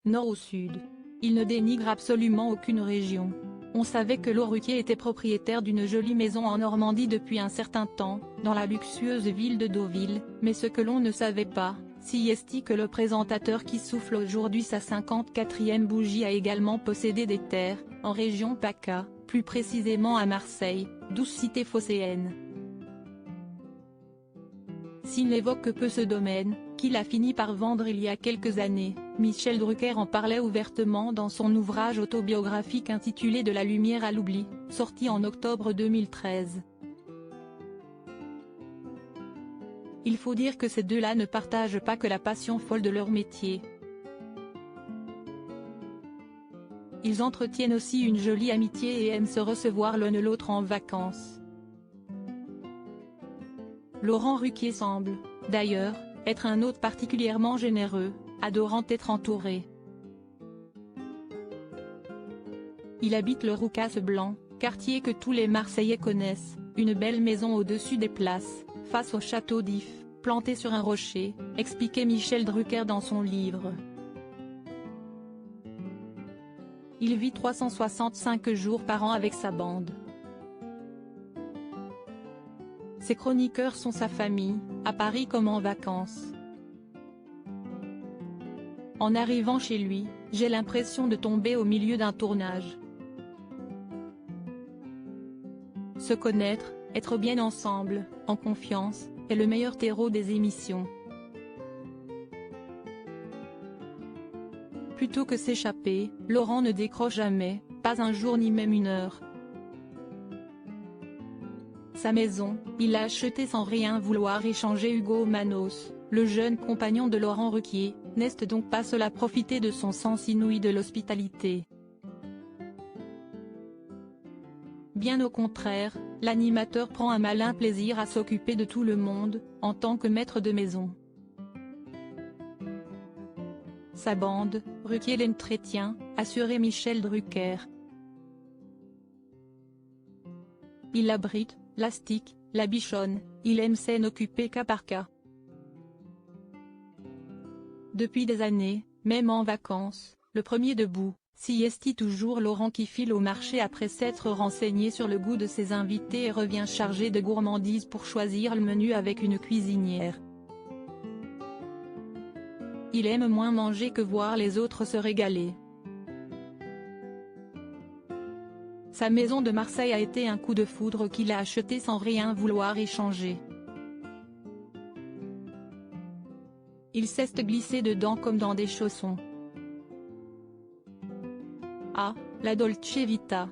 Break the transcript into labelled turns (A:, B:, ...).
A: nord au sud. Il ne dénigre absolument aucune région. On savait que Laurent Ruquier était propriétaire d'une jolie maison en Normandie depuis un certain temps, dans la luxueuse ville de Deauville, mais ce que l'on ne savait pas, c'est que le présentateur qui souffle aujourd'hui sa 54e bougie a également possédé des terres, en région PACA, plus précisément à Marseille, douce cité phocéenne. S'il n'évoque que peu ce domaine, qu'il a fini par vendre il y a quelques années, Michel Drucker en parlait ouvertement dans son ouvrage autobiographique intitulé De la lumière à l'oubli, sorti en octobre 2013. Il faut dire que ces deux-là ne partagent pas que la passion folle de leur métier. Ils entretiennent aussi une jolie amitié et aiment se recevoir l'un l'autre en vacances. Laurent Ruquier semble, d'ailleurs, être un hôte particulièrement généreux, adorant être entouré. Il habite le Roucas Blanc, quartier que tous les Marseillais connaissent, une belle maison au-dessus des places, face au château d'If, planté sur un rocher, expliquait Michel Drucker dans son livre. Il vit 365 jours par an avec sa bande. Ses chroniqueurs sont sa famille, à Paris comme en vacances. En arrivant chez lui, j'ai l'impression de tomber au milieu d'un tournage. Se connaître, être bien ensemble, en confiance, est le meilleur terreau des émissions. Plutôt que s'échapper, Laurent ne décroche jamais, pas un jour ni même une heure. Sa maison, il l'a achetée sans rien vouloir échanger. Hugo Manos, le jeune compagnon de Laurent Ruquier, n'est donc pas seul à profiter de son sens inouï de l'hospitalité. Bien au contraire, l'animateur prend un malin plaisir à s'occuper de tout le monde, en tant que maître de maison. Sa bande, Ruquier l'entretient, assurait Michel Drucker. Il l'abrite, l'astique, la bichonne, il aime s'en occuper cas par cas. Depuis des années, même en vacances, le premier debout, sieste toujours Laurent qui file au marché après s'être renseigné sur le goût de ses invités et revient chargé de gourmandises pour choisir le menu avec une cuisinière. Il aime moins manger que voir les autres se régaler. Sa maison de Marseille a été un coup de foudre qu'il a acheté sans rien vouloir échanger. Il s'est glissé dedans comme dans des chaussons. Ah, la Dolce Vita.